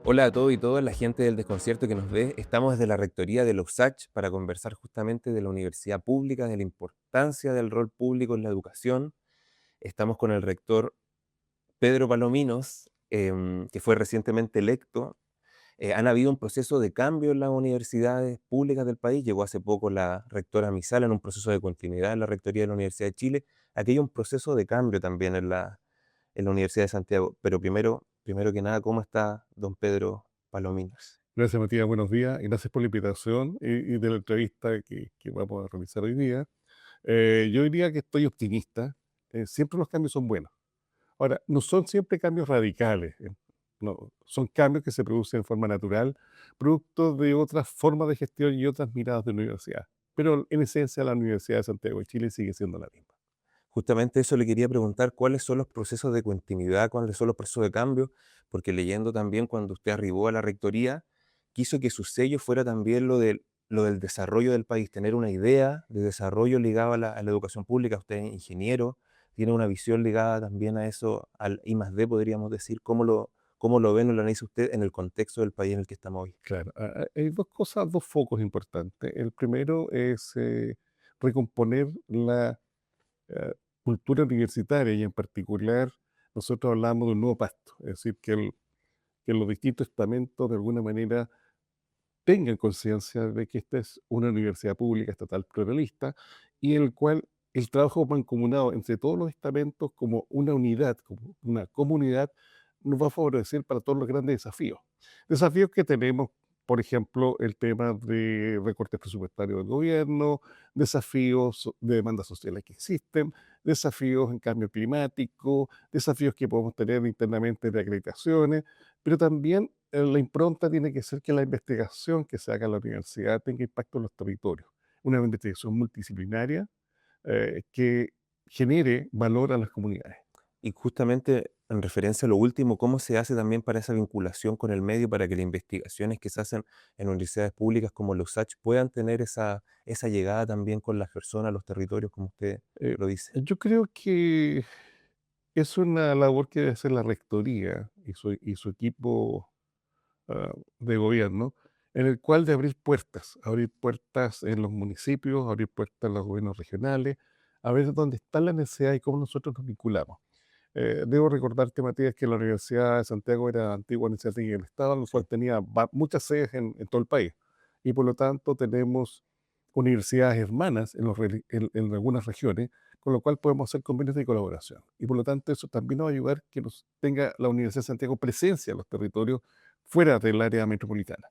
Hola a todos y todas, la gente del desconcierto que nos ve. Estamos desde la rectoría de la USACH para conversar justamente de la universidad pública, de la importancia del rol público en la educación. Estamos con el rector Pedro Palominos, que fue recientemente electo. Han habido un proceso de cambio en las universidades públicas del país. Llegó hace poco la rectora Misala en un proceso de continuidad en la rectoría de la Universidad de Chile. Aquí hay un proceso de cambio también en la Universidad de Santiago. Pero primero que nada, ¿cómo está don Pedro Palominos? Gracias, Matías. Buenos días y gracias por la invitación y de la entrevista que vamos a realizar hoy día. Yo diría que estoy optimista. Siempre los cambios son buenos. Ahora, no son siempre cambios radicales. No, son cambios que se producen de forma natural, producto de otras formas de gestión y otras miradas de la universidad. Pero en esencia, la Universidad de Santiago de Chile sigue siendo la misma. Justamente eso le quería preguntar, ¿cuáles son los procesos de continuidad, cuáles son los procesos de cambio? Porque leyendo también cuando usted arribó a la rectoría, quiso que su sello fuera también lo del desarrollo del país, tener una idea de desarrollo ligado a la educación pública. Usted es ingeniero, tiene una visión ligada también a eso, al I+D, podríamos decir. ¿Cómo lo ven o lo analiza usted en el contexto del país en el que estamos hoy? Claro, hay dos cosas, dos focos importantes. El primero es recomponer la eh, cultura universitaria y en particular nosotros hablamos de un nuevo pacto, es decir, que los distintos estamentos de alguna manera tengan conciencia de que esta es una universidad pública estatal pluralista y en el cual el trabajo mancomunado entre todos los estamentos como una unidad, como una comunidad, nos va a favorecer para todos los grandes desafíos. Desafíos que tenemos, por ejemplo, el tema de recortes presupuestarios del gobierno, desafíos de demandas sociales que existen, desafíos en cambio climático, desafíos que podemos tener internamente de acreditaciones, pero también la impronta tiene que ser que la investigación que se haga en la universidad tenga impacto en los territorios. Una investigación multidisciplinaria que genere valor a las comunidades. Y justamente en referencia a lo último, ¿cómo se hace también para esa vinculación con el medio para que las investigaciones que se hacen en universidades públicas como la USACH puedan tener esa llegada también con las personas, los territorios, como usted Eh, lo dice? yo creo que es una labor que debe hacer la rectoría y su equipo de gobierno, en el cual de abrir puertas en los municipios, abrir puertas en los gobiernos regionales, a ver dónde está la necesidad y cómo nosotros nos vinculamos. Debo recordarte, Matías, que la Universidad de Santiago era la antigua Universidad Técnica del Estado, la cual Sí. tenía muchas sedes en todo el país. Y por lo tanto tenemos universidades hermanas en algunas regiones, con lo cual podemos hacer convenios de colaboración. Y por lo tanto eso también nos va a ayudar que nos tenga la Universidad de Santiago presencia en los territorios fuera del área metropolitana.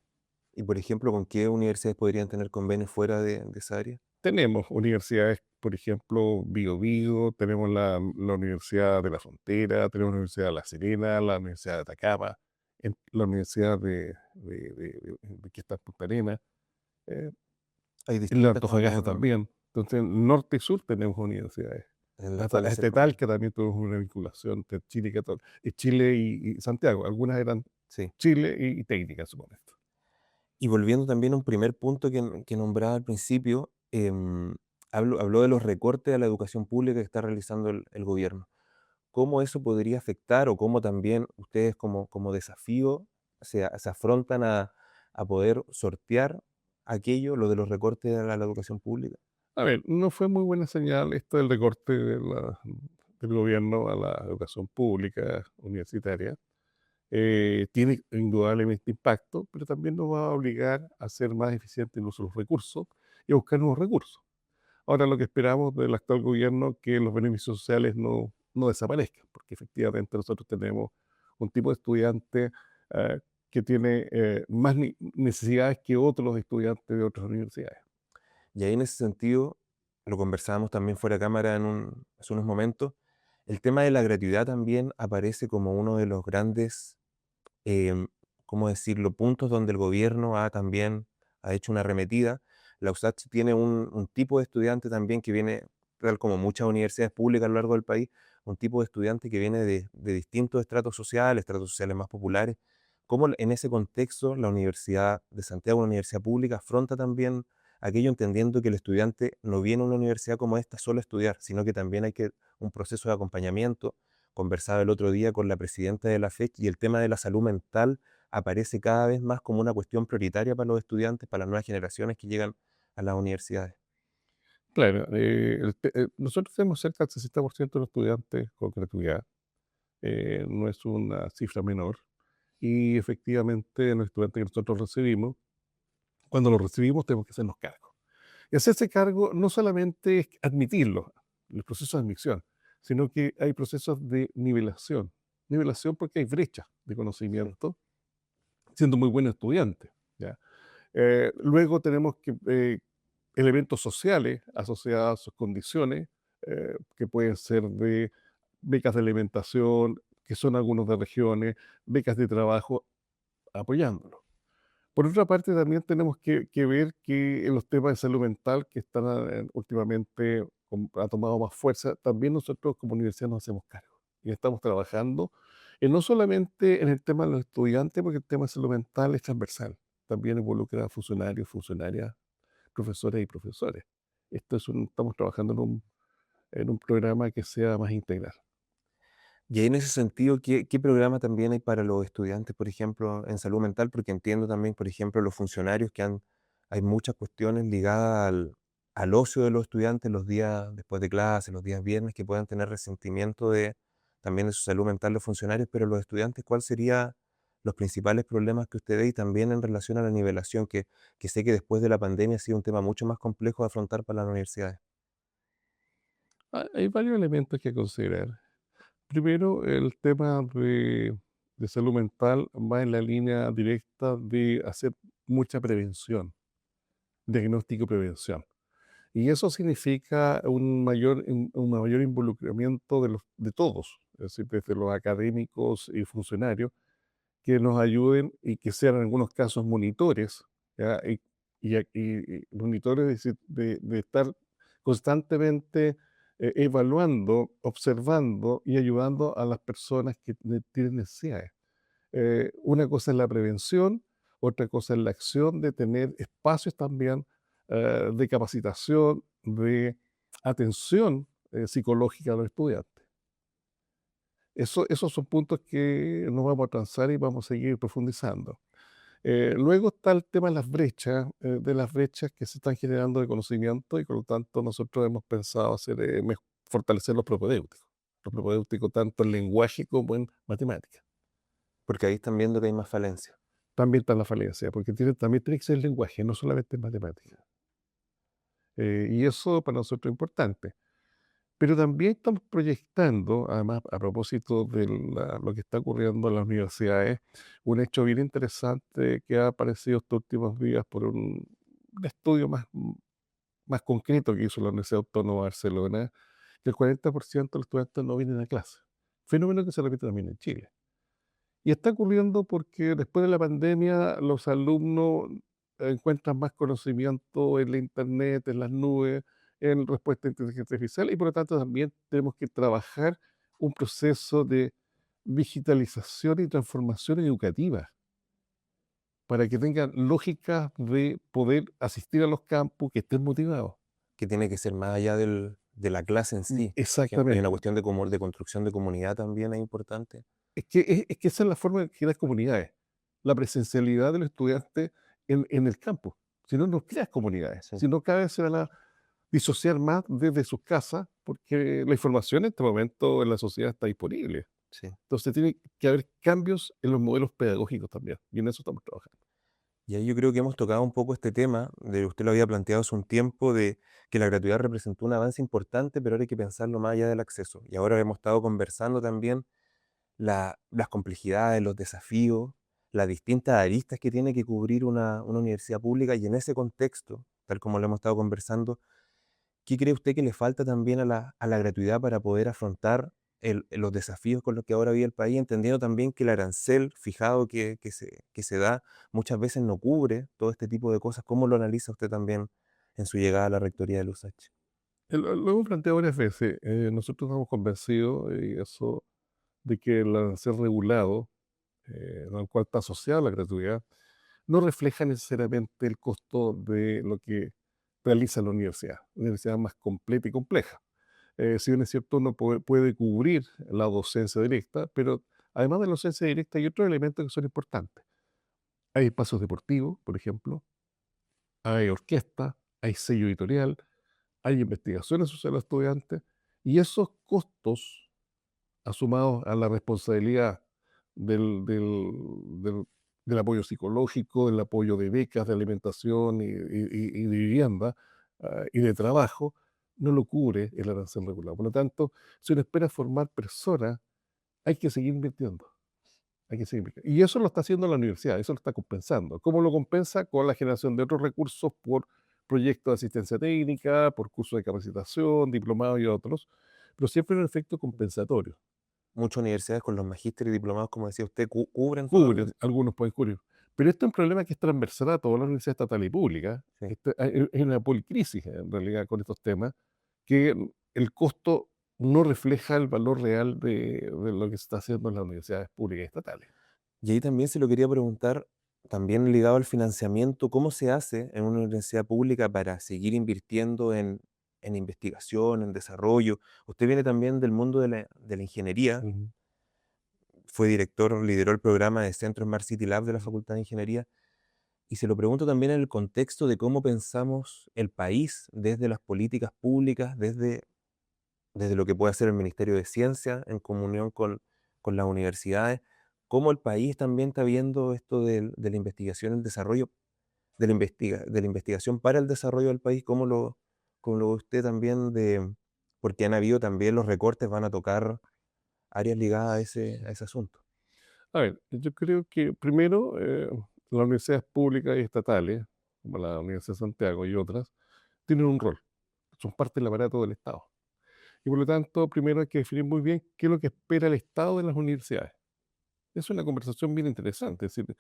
Y por ejemplo, ¿con qué universidades podrían tener convenios fuera de esa área? Tenemos universidades, por ejemplo, Bio, tenemos la Universidad de la Frontera, tenemos la Universidad de La Serena, la Universidad de Atacama, la Universidad que está en Punta Arenas, eh, Hay en la distintas Antofagasta también también. Entonces, en norte y sur tenemos universidades. en las Hasta, cuales se hasta convenio. Talca también tuvimos una vinculación entre Chile y Santiago. Algunas eran Sí. Chile y técnicas, supongo. Y volviendo también a un primer punto que nombraba al principio, habló de los recortes a la educación pública que está realizando el gobierno. ¿Cómo eso podría afectar o cómo también ustedes como desafío se afrontan a poder sortear aquello, lo de los recortes a la educación pública? A ver, no fue muy buena señal esto del recorte del gobierno a la educación pública universitaria. Tiene indudablemente impacto, pero también nos va a obligar a ser más eficientes en el uso de los recursos y a buscar nuevos recursos. Ahora, lo que esperamos del actual gobierno que los beneficios sociales no desaparezcan, porque efectivamente nosotros tenemos un tipo de estudiante eh, que tiene más necesidades que otros estudiantes de otras universidades. Y ahí en ese sentido, lo conversábamos también fuera de cámara hace unos momentos, el tema de la gratuidad también aparece como uno de los grandes, em, ¿cómo decirlo?, puntos donde el gobierno ha hecho una arremetida. La USACH tiene un tipo de estudiante también que viene, tal como muchas universidades públicas a lo largo del país, un tipo de estudiante que viene de distintos estratos sociales más populares. ¿Cómo en ese contexto la Universidad de Santiago, una universidad pública, afronta también aquello entendiendo que el estudiante no viene a una universidad como esta solo a estudiar, sino que también hay que un proceso de acompañamiento? Conversaba el otro día con la presidenta de la FEC y el tema de la salud mental aparece cada vez más como una cuestión prioritaria para los estudiantes, para las nuevas generaciones que llegan a las universidades. Claro, nosotros tenemos cerca del 60% de los estudiantes con gratuidad, no es una cifra menor, y efectivamente los estudiantes que nosotros recibimos, cuando los recibimos tenemos que hacernos cargo. Y hacerse cargo no solamente es admitirlo, los procesos de admisión, sino que hay procesos de nivelación. Nivelación porque hay brechas de Sí. conocimiento, siendo muy buen estudiante, ¿ya? Luego tenemos que, elementos sociales asociados a sus condiciones, que pueden ser de becas de alimentación, que son algunos de regiones, becas de trabajo, apoyándolo. Por otra parte, también tenemos que ver que en los temas de salud mental que están últimamente, ha tomado más fuerza, también nosotros como universidad nos hacemos cargo. Y estamos trabajando no solamente en el tema de los estudiantes, porque el tema de salud mental es transversal. También involucra a funcionarios, funcionarias, profesores y profesores. Estamos trabajando en un programa que sea más integral. Y ahí en ese sentido, ¿qué programa también hay para los estudiantes, por ejemplo, en salud mental? Porque entiendo también, por ejemplo, los funcionarios hay muchas cuestiones ligadas al ocio de los estudiantes los días después de clase, los días viernes, que puedan tener resentimiento también de su salud mental los funcionarios, pero los estudiantes, ¿cuáles serían los principales problemas que usted ve? Y también en relación a la nivelación, que sé que después de la pandemia ha sido un tema mucho más complejo de afrontar para las universidades. Hay varios elementos que considerar. Primero, el tema de salud mental va en la línea directa de hacer mucha prevención, diagnóstico y prevención. Y eso significa un mayor involucramiento de todos, es decir, desde los académicos y funcionarios, que nos ayuden y que sean en algunos casos monitores, ¿ya? Y monitores, es decir, de estar constantemente evaluando, observando y ayudando a las personas que tienen necesidades. Una cosa es la prevención, otra cosa es la acción de tener espacios también de capacitación, de atención psicológica a los estudiantes. Esos son puntos que no vamos a transar y vamos a seguir profundizando. Luego está el tema de las brechas que se están generando de conocimiento y por lo tanto nosotros hemos pensado hacer, fortalecer los propedéuticos tanto en lenguaje como en matemáticas. Porque ahí están viendo que hay más falencias. También está la falencia, porque también tiene que ser el lenguaje, no solamente en matemáticas. Y eso para nosotros es importante. Pero también estamos proyectando, además, a propósito de lo que está ocurriendo en las universidades, un hecho bien interesante que ha aparecido estos últimos días por un estudio más concreto que hizo la Universidad Autónoma de Barcelona, que el 40% de los estudiantes no vienen a clase. Fenómeno que se repite también en Chile. Y está ocurriendo porque después de la pandemia los alumnos encuentran más conocimiento en la internet, en las nubes, en respuesta a inteligencia artificial y por lo tanto también tenemos que trabajar un proceso de digitalización y transformación educativa para que tengan lógica de poder asistir a los campus, que estén motivados. Que tiene que ser más allá de la clase en sí. Por ejemplo, hay una Exactamente. cuestión de construcción de comunidad también es importante. Es que esa es la forma de crear comunidades, la presencialidad de los estudiantes en el campo. Si no, no creas comunidades. Sí, Si no, cada vez se van a disociar más desde sus casas, porque la información en este momento en la sociedad está disponible. sí. Entonces tiene que haber cambios en los modelos pedagógicos también, y en eso estamos trabajando. Y ahí yo creo que hemos tocado un poco este tema, de usted lo había planteado hace un tiempo, de que la gratuidad representó un avance importante, pero ahora hay que pensarlo más allá del acceso. Y ahora hemos estado conversando también las complejidades, los desafíos, las distintas aristas que tiene que cubrir una universidad pública, y en ese contexto, tal como lo hemos estado conversando, ¿qué cree usted que le falta también a la gratuidad para poder afrontar los desafíos con los que ahora vive el país? Entendiendo también que el arancel fijado que se da muchas veces no cubre todo este tipo de cosas. ¿Cómo lo analiza usted también en su llegada a la rectoría del USACH? Lo hemos planteado varias veces. Nosotros estamos convencidos y eso de que el ser regulado, al cual está asociada la gratuidad, no refleja necesariamente el costo de lo que realiza la universidad. Una universidad más completa y compleja. Si bien es cierto, uno puede cubrir la docencia directa, pero además de la docencia directa hay otros elementos que son importantes. Hay espacios deportivos, por ejemplo, hay orquesta, hay sello editorial, hay investigaciones sociales a los estudiantes, y esos costos, asumados a la responsabilidad del, del, del- del apoyo psicológico, del apoyo de becas, de alimentación y de vivienda, y de trabajo, no lo cubre el arancel regulado. Por lo tanto, si uno espera formar personas, hay que seguir invirtiendo. Hay que seguir invirtiendo. Y eso lo está haciendo la universidad, eso lo está compensando. ¿Cómo lo compensa? Con la generación de otros recursos por proyectos de asistencia técnica, por cursos de capacitación, diplomados y otros, pero siempre en un efecto compensatorio. Muchas universidades con los magísteres y diplomados, como decía usted, cubren todo Cubren, eso. algunos pueden cubrir. Pero esto es un problema que es transversal a todas las universidades estatales y públicas. Sí. Hay una policrisis en realidad con estos temas, que el costo no refleja el valor real de lo que se está haciendo en las universidades públicas y estatales. Y ahí también se lo quería preguntar, también ligado al financiamiento, ¿cómo se hace en una universidad pública para seguir invirtiendo en investigación, en desarrollo? Usted viene también del mundo de la ingeniería, Ujú. fue director, lideró el programa de Centro Smart City Lab de la Facultad de Ingeniería, y se lo pregunto también en el contexto de cómo pensamos el país desde las políticas públicas, desde lo que puede hacer el Ministerio de Ciencia en comunión con las universidades, cómo el país también está viendo esto de la investigación, el desarrollo, de la investigación para el desarrollo del país, cómo lo ve usted también porque han habido también los recortes, van a tocar áreas ligadas a ese asunto. A ver, yo creo que primero, las universidades públicas y estatales, como la Universidad de Santiago y otras, tienen un rol, son parte del aparato del Estado. Y por lo tanto, primero hay que definir muy bien qué es lo que espera el Estado de las universidades. Es una conversación bien interesante. Es decir,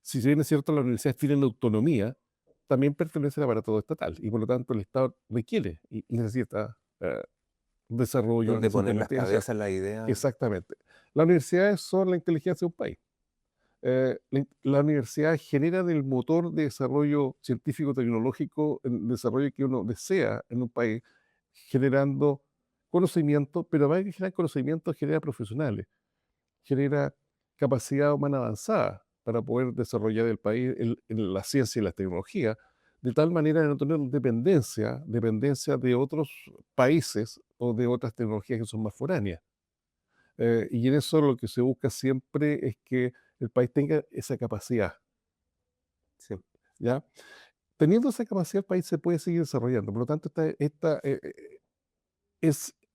si bien es cierto las universidades tienen autonomía, también pertenece al aparato estatal y por lo tanto el Estado requiere y necesita desarrollo, Donde necesita poner las investigación. cabezas, las ideas, Exactamente. Las universidades son la inteligencia de un país. La universidad genera el motor de desarrollo científico-tecnológico, el desarrollo que uno desea en un país, generando conocimiento, pero más que generar conocimiento, genera profesionales, genera capacidad humana avanzada para poder desarrollar el país en la ciencia y la tecnología, de tal manera de no tener dependencia de otros países o de otras tecnologías que son más foráneas. Y en eso lo que se busca siempre es que el país tenga esa capacidad, sí, ¿ya? Teniendo esa capacidad, el país se puede seguir desarrollando. Por lo tanto,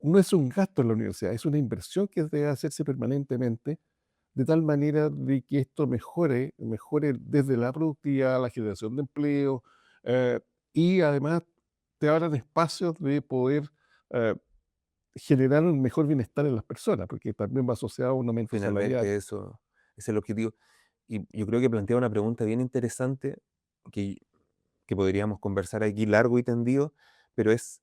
no es un gasto en la universidad, es una inversión que debe hacerse permanentemente, de tal manera de que esto mejore desde la productividad, la generación de empleo, eh, y además te abran espacios de poder eh, generar un mejor bienestar en las personas, porque también va asociado a un aumento salarial. finalmente eso es el objetivo. Y yo creo que plantea una pregunta bien interesante que, que podríamos conversar aquí largo y tendido, pero es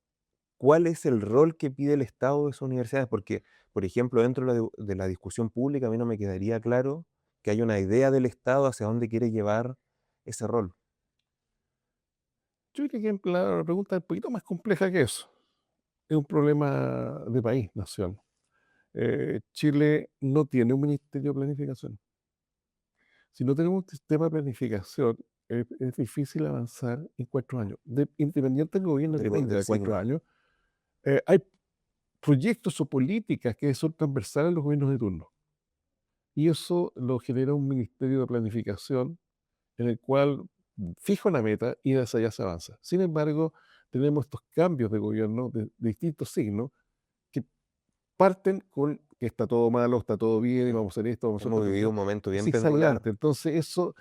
¿cuál es el rol que pide el Estado de esas universidades? Porque, por ejemplo, dentro de la discusión pública a mí no me quedaría claro que hay una idea del Estado hacia dónde quiere llevar ese rol. Yo creo que la pregunta es un poquito más compleja que eso. Es un problema de país, nación. Chile no tiene un ministerio de planificación. Si no tenemos un sistema de planificación, es difícil avanzar en 4 años. Independiente del gobierno que Del, venga del de cuatro signo. años, hay proyectos o políticas que son transversales a los gobiernos de turno. Y eso lo genera un ministerio de planificación en el cual fija una meta y hacia allá se avanza. Sin embargo, tenemos estos cambios de gobierno de distintos signos que parten con que está todo malo, está todo bien, y Mm. vamos a hacer esto, vamos a hacer Hemos otra vivido cosa, un momento y bien sigue pendular. adelante. Entonces, eso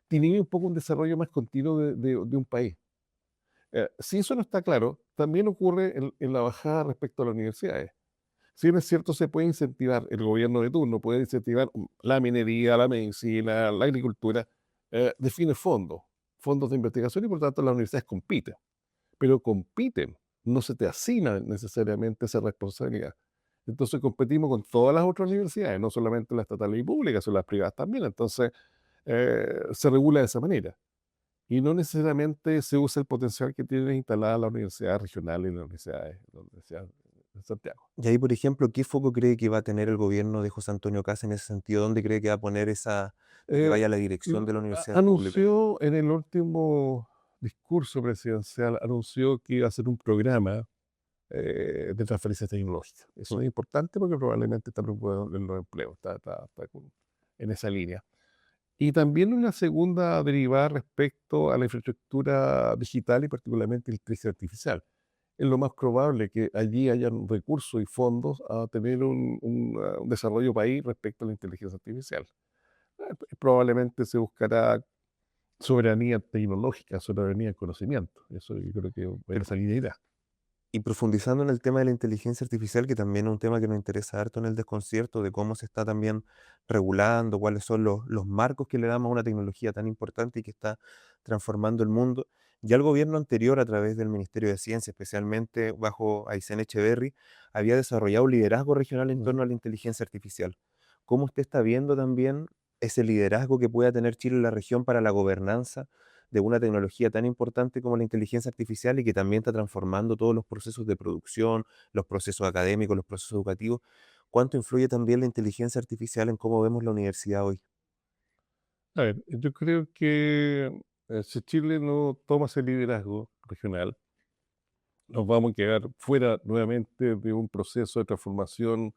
inhibe un poco un desarrollo más continuo de un país. Si eso no está claro, también ocurre en la bajada respecto a las universidades. Si bien es cierto, se puede incentivar, el gobierno de turno puede incentivar la minería, la medicina, la agricultura, define fondos de investigación y por tanto las universidades compiten. Pero compiten, no se te asigna necesariamente esa responsabilidad. Entonces competimos con todas las otras universidades, no solamente las estatales y públicas, son las privadas también. Entonces se regula de esa manera. Y no necesariamente se usa el potencial que tienen instaladas las universidades regionales y las universidades en Santiago. Y ahí, por ejemplo, ¿qué foco cree que va a tener el gobierno de José Antonio Kast en ese sentido? ¿Dónde cree que va a poner que Eh, vaya la dirección de las universidades públicas? Anunció en el último discurso presidencial, anunció que iba a hacer un programa de transferencia tecnológica. Eso Mm, es importante porque probablemente está preocupado en los empleos, en esa línea. Y también una segunda derivada respecto a la infraestructura digital y particularmente la inteligencia artificial. Es lo más probable que allí hayan recursos y fondos a tener un desarrollo país respecto a la inteligencia artificial. Probablemente se buscará soberanía tecnológica, soberanía del conocimiento. Eso yo creo que en pero esa línea irá. y profundizando en el tema de la inteligencia artificial, que también es un tema que nos interesa harto en el desconcierto, de cómo se está también regulando, cuáles son los marcos que le damos a una tecnología tan importante y que está transformando el mundo. Ya el gobierno anterior, a través del Ministerio de Ciencia, especialmente bajo Aysén Echeverry, había desarrollado un liderazgo regional en Ujú. torno a la inteligencia artificial. ¿Cómo usted está viendo también ese liderazgo que pueda tener Chile en la región para la gobernanza de una tecnología tan importante como la inteligencia artificial y que también está transformando todos los procesos de producción, los procesos académicos, los procesos educativos? ¿Cuánto influye también la inteligencia artificial en cómo vemos la universidad hoy? A ver, yo creo que si Chile no toma ese liderazgo regional, nos vamos a quedar fuera nuevamente de un proceso de transformación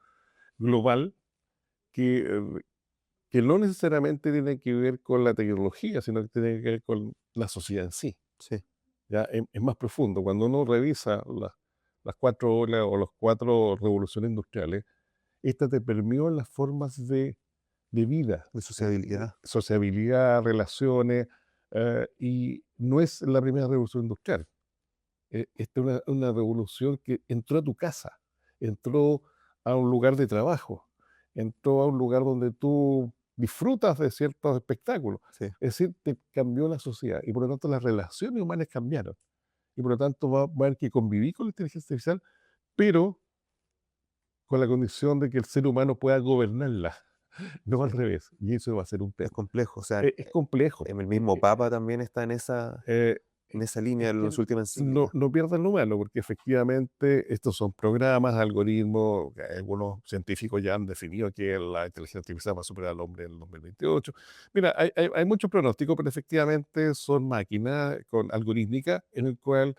global que, que no necesariamente tiene que ver con la tecnología, sino que tiene que ver con la sociedad en sí. Sí, Ya es más profundo. Cuando uno revisa las cuatro olas o las cuatro revoluciones industriales, esta te permeó en las formas de vida, de sociabilidad. sociabilidad, relaciones, y no es la primera revolución industrial. Esta es una revolución que entró a tu casa, entró a un lugar de trabajo, entró a un lugar donde tú disfrutas de ciertos espectáculos. Sí. Es decir, te cambió la sociedad y por lo tanto las relaciones humanas cambiaron. Y por lo tanto va a haber que convivir con la inteligencia artificial, pero con la condición de que el ser humano pueda gobernarla, no al Sí, revés. Y eso va a ser un es tema. complejo. O sea, Es complejo. el mismo Papa también está Eh, en esa línea es en que las últimas no, encíclicas. no pierdan lo humano, porque efectivamente estos son programas, algoritmos, que algunos científicos ya han definido que la inteligencia artificial va a superar al hombre en el 2028. Mira, hay muchos pronósticos, pero efectivamente son máquinas con algorítmica en el cual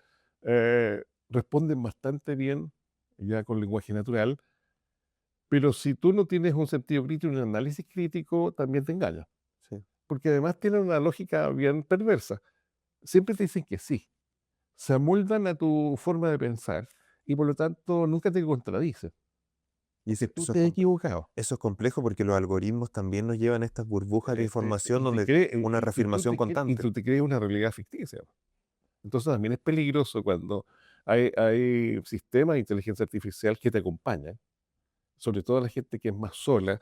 responden bastante bien ya con lenguaje natural, pero si tú no tienes un sentido crítico y un análisis crítico, también te engaña, Sí. porque además tienen una lógica bien perversa. Siempre te dicen que sí, se amoldan a tu forma de pensar y por lo tanto nunca te contradicen, Y aunque tú estés equivocado. eso es complejo porque los algoritmos también nos llevan a estas burbujas de información Y te donde cree, una reafirmación y constante. tú te crees una realidad ficticia. Entonces también es peligroso cuando hay sistemas de inteligencia artificial que te acompañan, sobre todo la gente que es más sola,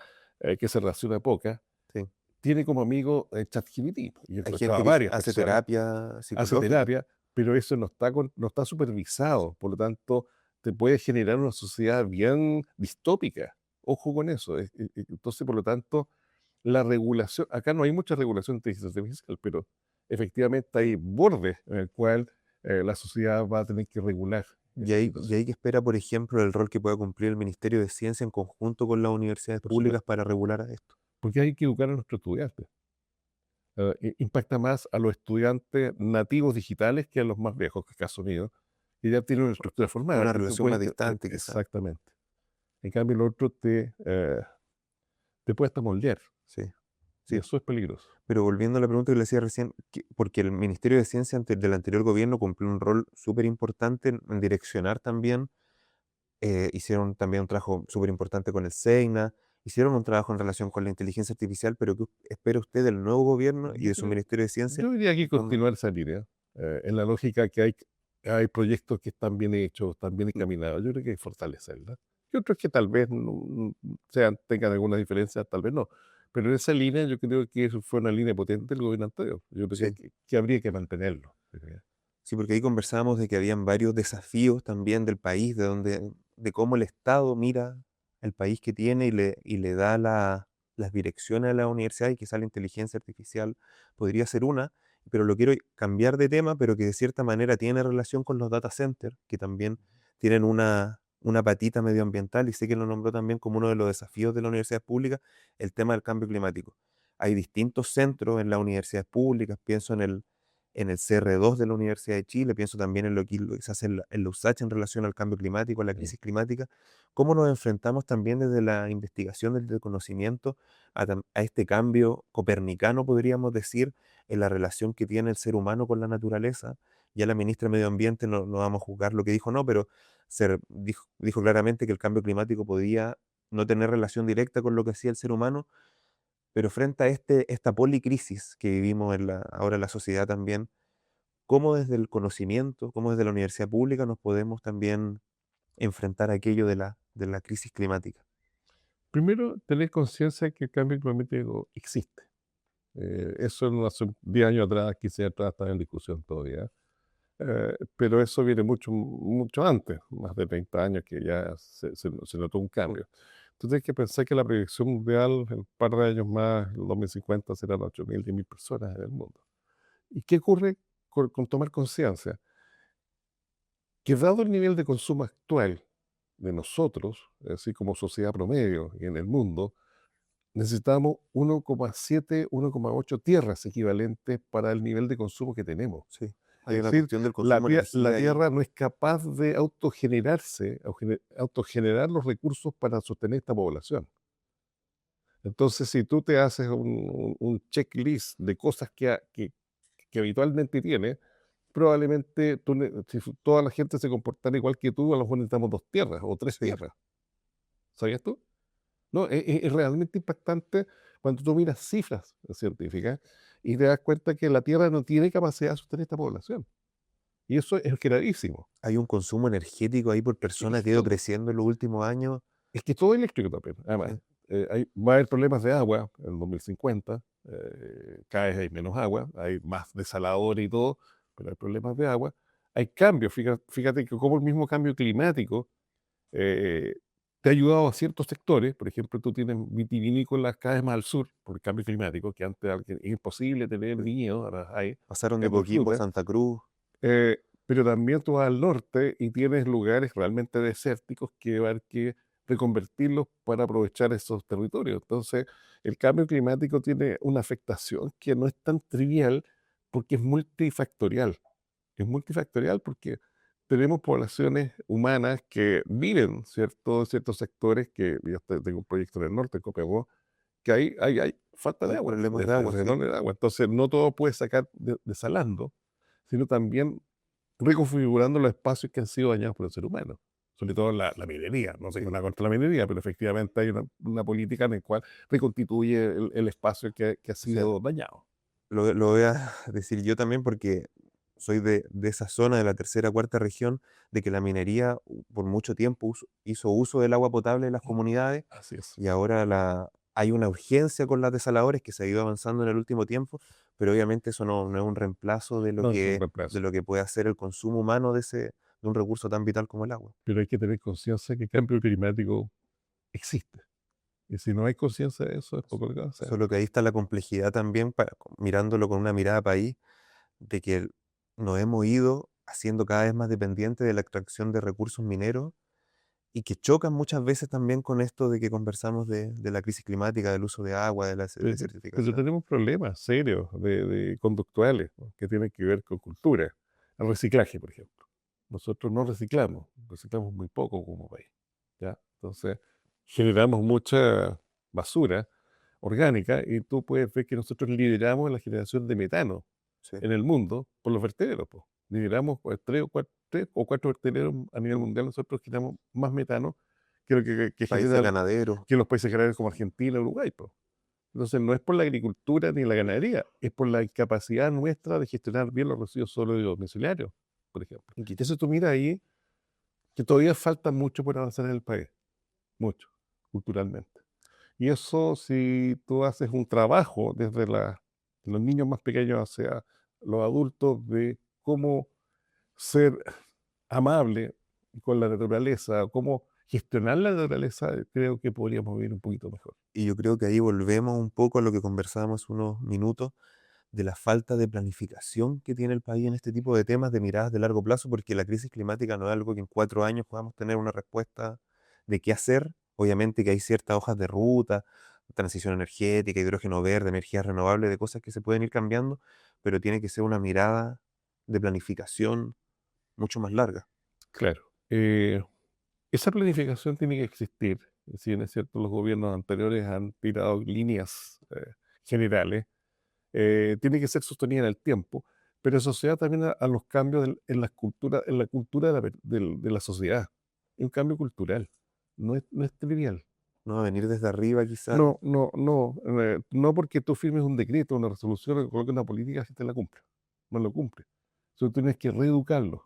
que se relaciona poca, Sí. tiene como amigo ChatGPT. Y yo he Hay encontrado a gente que varias hace personas, terapia hace psicológica. terapia, pero eso no está supervisado, por lo tanto, te puede generar una sociedad bien distópica. Ojo con eso. Entonces, por lo tanto, la regulación, acá no hay mucha regulación de inteligencia artificial, pero efectivamente hay bordes en el cual la sociedad va a tener que regular esa Y situación. ahí que espera, por ejemplo, el rol que pueda cumplir el Ministerio de Ciencia en conjunto con las universidades Por públicas supuesto, para regular esto. porque hay que educar a nuestros estudiantes. Impacta más a los estudiantes nativos digitales que a los más viejos, que es el caso mío, que ya tienen una estructura formada. Una Y tú relación más puedes, distante, quizás. exactamente. En cambio, el otro te puede hasta moldear, Sí, y sí. eso es peligroso. Pero volviendo a la pregunta que le decía recién, porque el Ministerio de Ciencia del anterior gobierno cumplió un rol súper importante en direccionar también, hicieron también un trabajo súper importante con el SEINA, hicieron un trabajo en relación con la inteligencia artificial, pero ¿qué espera usted del nuevo gobierno y Yo de su creo, Ministerio de Ciencia? yo diría que Donde, continuar esa línea, en la lógica que hay proyectos que están bien hechos, están bien mm, encaminados. Yo creo que hay que fortalecerla. Y otros que tal vez sean, tengan algunas diferencias, tal vez no. Pero en esa línea yo creo que eso fue una línea potente del gobierno anterior. Yo creo sí. que habría que mantenerlo. Sí, porque ahí conversábamos de que habían varios desafíos también del país, de cómo el Estado mira el país que tiene y le da las direcciones a la universidad y quizá la inteligencia artificial podría ser una, pero lo quiero cambiar de tema, pero que de cierta manera tiene relación con los data centers, que también tienen una patita medioambiental, y sé que lo nombró también como uno de los desafíos de las universidades públicas, el tema del cambio climático. Hay distintos centros en las universidades públicas, pienso en el CR2 de la Universidad de Chile, pienso también en lo que se hace en la USACH en relación al cambio climático, a la Mm. crisis climática. ¿Cómo nos enfrentamos también desde la investigación, desde el conocimiento, a este cambio copernicano, podríamos decir, en la relación que tiene el ser humano con la naturaleza? Ya la ministra de Medio Ambiente, no vamos a juzgar lo que dijo, no, pero dijo claramente que el cambio climático podía no tener relación directa con lo que hacía el ser humano, pero frente a esta policrisis que vivimos ahora en la sociedad también, ¿cómo desde el conocimiento, cómo desde la universidad pública nos podemos también enfrentar aquello de la crisis climática? Primero, tener conciencia de que el cambio climático existe. Eso no hace 10 años atrás, 15 años atrás, estaba en discusión todavía. Pero eso viene mucho antes, más de 30 años que ya se notó un Mm, cambio. Tú tienes que pensar que la proyección mundial, en un par de años más, el 2050, serán 8.000, 10.000 personas en el mundo. ¿Y qué ocurre con tomar conciencia? Que dado el nivel de consumo actual de nosotros, así como sociedad promedio y en el mundo, necesitamos 1,7, 1,8 tierras equivalentes para el nivel de consumo que tenemos. sí, Es hay una decir, cuestión del consumo de la energía ahí. Tierra no es capaz de autogenerarse, autogenerar los recursos para sostener esta población. Entonces, si tú te haces un checklist de cosas que habitualmente tienes, probablemente si toda la gente se comportara igual que tú, a lo mejor necesitamos 2 tierras o 3 tierras. Sí, ¿Sabías tú? No, es realmente impactante cuando tú miras cifras científicas y te das cuenta que la Tierra no tiene capacidad de sostener esta población. Y eso es gravísimo. hay un consumo energético ahí por persona Es que ha ido todo. creciendo en los últimos años. Es que todo eléctrico también, además. Sí, Va a haber problemas de agua en el 2050, cada vez hay menos agua, hay más desaladores y todo, pero hay problemas de agua. Hay cambios, fíjate que como el mismo cambio climático eh, te ha ayudado a ciertos sectores, por ejemplo, tú tienes vitivinícolas cada vez más al sur por el cambio climático, que antes era imposible tener sí. viñedos, ahora hay, Pasaron de de Coquimbo a fruta. Santa Cruz. Pero también tú vas al norte y tienes lugares realmente desérticos que va a haber que reconvertirlos para aprovechar esos territorios. Entonces, el cambio climático tiene una afectación que no es tan trivial porque es multifactorial. Es multifactorial porque tenemos poblaciones humanas que viven en ciertos sectores, que yo tengo un proyecto en el norte, en Copiapó, que hay falta de Hay agua, problemas de agua, sí. de agua. Entonces, no todo puede sacar desalando, sino también reconfigurando los espacios que han sido dañados por el ser humano, sobre todo la minería. No tengo Sí, nada contra la minería, pero efectivamente hay una política en la cual reconstituye el espacio que ha o sea, sido dañado. lo voy a decir yo también porque soy de esa zona de la tercera, cuarta región, de que la minería por mucho tiempo hizo uso del agua potable de las comunidades, Así es. y ahora hay una urgencia con las desaladores que se ha ido avanzando en el último tiempo, pero obviamente eso no es un reemplazo de lo No es un que, de reemplazo, lo que puede hacer el consumo humano de un recurso tan vital como el agua. pero hay que tener conciencia que el cambio climático existe. Y si no hay conciencia de eso, es poco lo que va a hacer. Solo que ahí está la complejidad también, mirándolo con una mirada país, de que nos hemos ido haciendo cada vez más dependientes de la extracción de recursos mineros, y que chocan muchas veces también con esto de que conversamos de la crisis climática, del uso de agua, de la Pero desertificación. tenemos problemas serios de conductuales, ¿no? Que tienen que ver con cultura. El reciclaje, por ejemplo. Nosotros no reciclamos muy poco como país, ¿ya? Entonces, generamos mucha basura orgánica y tú puedes ver que nosotros lideramos la generación de metano Sí. en el mundo por los vertederos, po. Lideramos 3 o 4 vertederos a nivel mundial, nosotros generamos más metano que lo que Países generan ganaderos. que los países grandes como Argentina, Uruguay, po. Entonces, no es por la agricultura ni la ganadería, es por la incapacidad nuestra de gestionar bien los residuos sólidos domiciliarios, por ejemplo. Y que Entonces, tú miras ahí que todavía falta mucho por avanzar en el país, mucho, culturalmente. Y eso, si tú haces un trabajo desde los niños más pequeños hacia los adultos de cómo ser amable con la naturaleza, cómo gestionar la naturaleza, creo que podríamos vivir un poquito mejor. yo creo que ahí volvemos un poco a lo que conversábamos unos minutos, de la falta de planificación que tiene el país en este tipo de temas de miradas de largo plazo, porque la crisis climática no es algo que en 4 años podamos tener una respuesta de qué hacer. Obviamente que hay ciertas hojas de ruta, transición energética, hidrógeno verde, energías renovables, de cosas que se pueden ir cambiando, pero tiene que ser una mirada de planificación mucho más larga. Claro. Esa planificación tiene que existir. Si bien es cierto, los gobiernos anteriores han tirado líneas generales, tiene que ser sostenida en el tiempo, pero asociada también a los cambios en la cultura de la sociedad. Es un cambio cultural, no es trivial. No va a venir desde arriba quizás. No porque tú firmes un decreto, una resolución o coloques una política, si te la cumple. No lo cumple. Tú tienes que reeducarlo.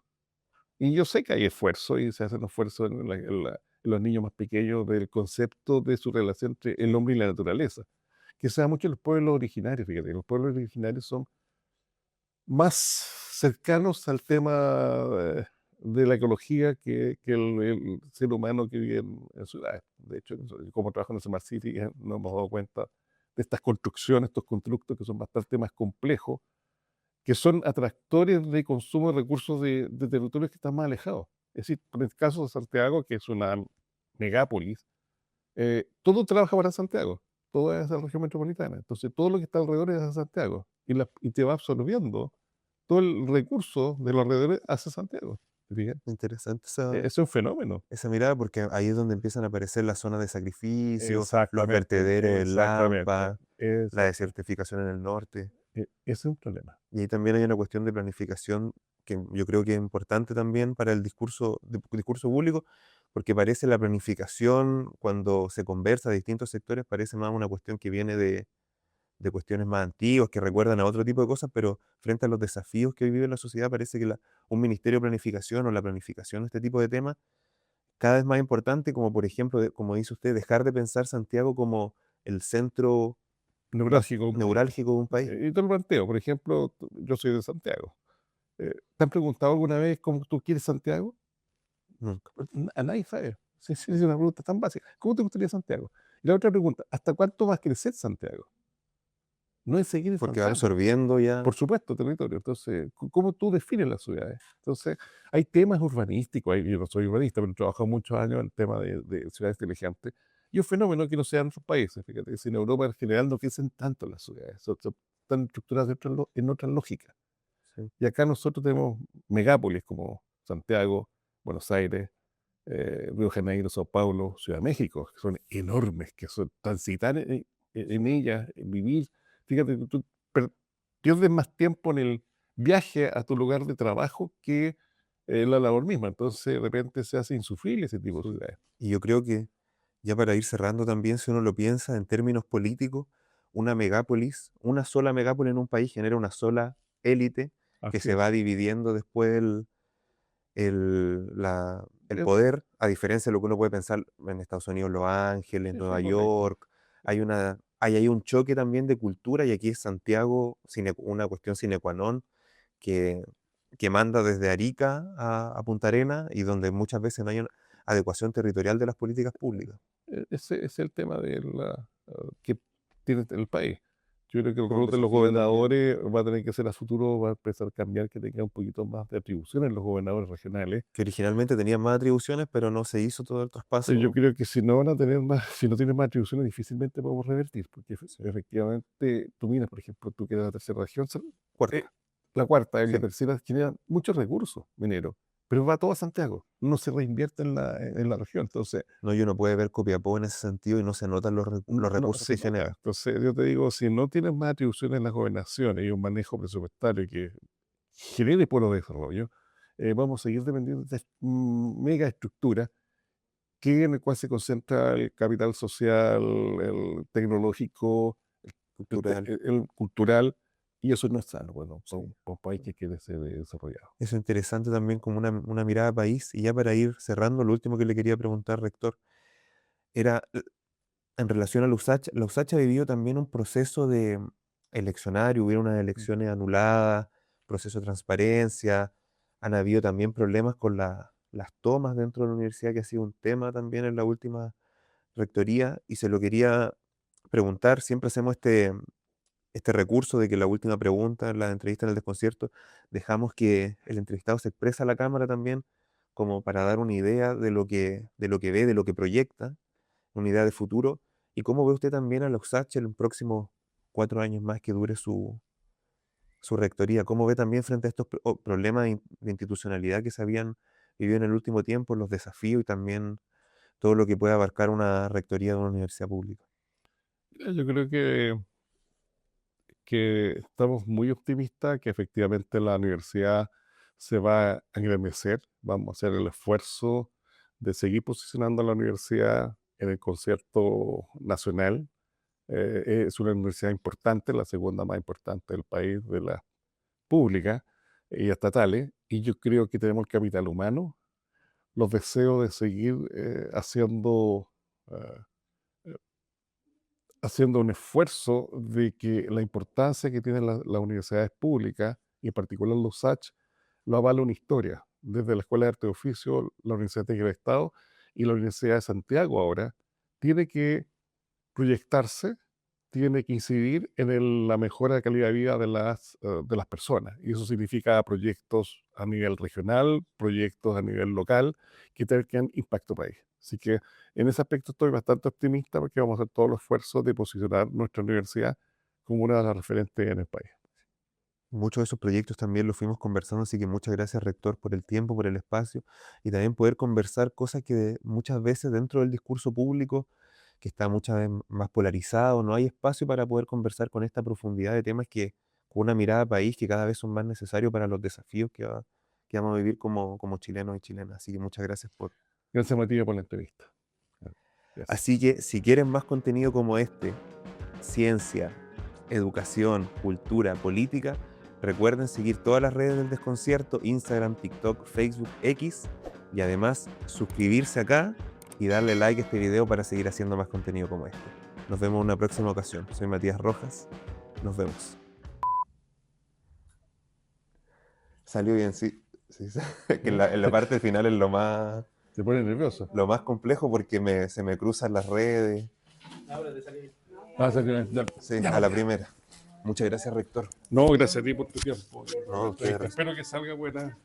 Y yo sé que hay esfuerzo y se hacen esfuerzos en los niños más pequeños del concepto de su relación entre el hombre y la naturaleza, que se da mucho en los pueblos originarios, fíjate, los pueblos originarios son más cercanos al tema de la ecología que el ser humano que vive en ciudades. De hecho, como trabajo en el Smart City, nos hemos dado cuenta de estas construcciones, estos constructos que son bastante más complejos, que son atractores de consumo de recursos de territorios que están más alejados. Es decir, en el caso de Santiago, que es una megápolis, todo trabaja para Santiago, toda esa región metropolitana. Entonces, todo lo que está alrededor es de Santiago y te va absorbiendo todo el recurso de los alrededores hacia Santiago. ¿Te fijas? Interesante esa, Es un fenómeno. esa mirada, porque ahí es donde empiezan a aparecer las zonas de sacrificio, los Exactamente, vertederos en exactamente, Lampa, la exactamente. desertificación en el norte. Ese es un problema. Y ahí también hay una cuestión de planificación que yo creo que es importante también para el discurso público, porque parece la planificación, cuando se conversa de distintos sectores, parece más una cuestión que viene de cuestiones más antiguas, que recuerdan a otro tipo de cosas, pero frente a los desafíos que hoy vive la sociedad, parece que un ministerio de planificación o la planificación de este tipo de temas cada vez más importante, como por ejemplo, como dice usted, dejar de pensar Santiago como el centro Neurálgico de un país. neurálgico de un país. Y te lo planteo, por ejemplo, yo soy de Santiago. ¿Te han preguntado alguna vez cómo tú quieres Santiago? Nunca. A nadie sabe. Sí, sí, es una pregunta tan básica. ¿Cómo te gustaría Santiago? Y la otra pregunta, ¿hasta cuánto va a crecer Santiago? No es seguir en Porque va Santiago. absorbiendo ya. Por supuesto, territorio. Entonces, ¿cómo tú defines las ciudades? Entonces, hay temas urbanísticos. Yo no soy urbanista, pero he trabajado muchos años en el tema de ciudades inteligentes. Y un fenómeno que no se da en otros países. Fíjate, que si en Europa en general no crecen tanto las ciudades. Están estructuradas en otras lógicas. Sí. Y acá nosotros tenemos megápolis como Santiago, Buenos Aires, Río de Janeiro, Sao Paulo, Ciudad de México, que son enormes, que son transitar en ellas, vivir. Fíjate, tú pierdes más tiempo en el viaje a tu lugar de trabajo que la labor misma. Entonces, de repente se hace insufrible ese tipo de Sí. ciudades. Y yo creo que, ya para ir cerrando también, si uno lo piensa en términos políticos, una megápolis, una sola megápolis en un país genera una sola élite que Así se va es. dividiendo después el Es- poder, a diferencia de lo que uno puede pensar en Estados Unidos, Los Ángeles, sí, sí, Nueva correcto. York. Hay ahí un choque también de cultura, y aquí es Santiago una cuestión sine qua non que, que manda desde Arica a Punta Arenas, y donde muchas veces no hay una adecuación territorial de las políticas públicas. Ese es el tema que tiene el país. Yo creo que el Es un rol de los desafío también. gobernadores va a tener que ser a futuro, va a empezar a cambiar, que tenga un poquito más de atribuciones los gobernadores regionales. Que originalmente tenían más atribuciones, pero no se hizo todo el Yo traspaso. creo que si no van a tener más, si no tienen más atribuciones, difícilmente podemos revertir, porque Sí. efectivamente, tú miras, por ejemplo, tú que eres la tercera región, Cuarta. la cuarta y la Sí. tercera generan muchos recursos mineros, pero va todo a Santiago, no se reinvierte en la región. Entonces, No, y uno puede ver Copiapó en ese sentido y no se notan los No recursos se que nota. genera. Entonces, yo te digo, si no tienes más atribuciones en las gobernaciones y un manejo presupuestario que genere pueblo de desarrollo, vamos a seguir dependiendo de esta mega estructura en el cual se concentra el capital social, el tecnológico, Cultural. el cultural, y eso no es sano, bueno, Sí. para un país que quiere ser desarrollado. Eso es interesante también como una mirada a país. Y ya para ir cerrando, lo último que le quería preguntar, rector, era en relación a la USACH ha vivido también un proceso de eleccionario, hubieron unas Mm. elecciones anuladas, proceso de transparencia, han habido también problemas con las tomas dentro de la universidad, que ha sido un tema también en la última rectoría, y se lo quería preguntar. Siempre hacemos este recurso de que la última pregunta en la entrevista en el desconcierto, dejamos que el entrevistado se expresa a la cámara también, como para dar una idea de lo que ve, de lo que proyecta, una idea de futuro. ¿Y cómo ve usted también a los Sachs en los próximos 4 años más que dure su rectoría? ¿Cómo ve también frente a estos problemas de institucionalidad que se habían vivido en el último tiempo, los desafíos y también todo lo que puede abarcar una rectoría de una universidad pública? Yo creo que estamos muy optimistas que efectivamente la universidad se va a engrandecer. Vamos a hacer el esfuerzo de seguir posicionando a la universidad en el concierto nacional. Es una universidad importante, la segunda más importante del país, de las públicas y estatales, y yo creo que tenemos el capital humano, los deseos de seguir eh, haciendo un esfuerzo de que la importancia que tienen las universidades públicas, y en particular los SACH, lo avala una historia. Desde la Escuela de Arte y Oficio, la Universidad Técnica del Estado y la Universidad de Santiago ahora, tiene que proyectarse, tiene que incidir en la mejora de calidad de vida de las personas. Y eso significa proyectos a nivel regional, proyectos a nivel local, que tengan impacto país. Así que en ese aspecto estoy bastante optimista porque vamos a hacer todo el esfuerzo de posicionar nuestra universidad como una de las referentes en el país. Muchos de esos proyectos también los fuimos conversando, así que muchas gracias, rector, por el tiempo, por el espacio y también poder conversar cosas que muchas veces dentro del discurso público, que está muchas veces más polarizado, no hay espacio para poder conversar con esta profundidad de temas que, con una mirada país, que cada vez son más necesarios para los desafíos que vamos a vivir como chilenos y chilenas. Así que muchas gracias por... Gracias, Matías, por la entrevista. Gracias. Así que si quieren más contenido como este, ciencia, educación, cultura, política, recuerden seguir todas las redes del Desconcierto, Instagram, TikTok, Facebook, X, y además suscribirse acá y darle like a este video para seguir haciendo más contenido como este. Nos vemos en una próxima ocasión. Soy Matías Rojas. Nos vemos. Salió bien, sí. Sí. Que en la parte final es Se pone nervioso. lo más complejo porque se me cruzan las redes. Va a salir bien. Sí, a la primera. Muchas gracias, rector. No, gracias a ti por tu tiempo. No, Espero que salga buena.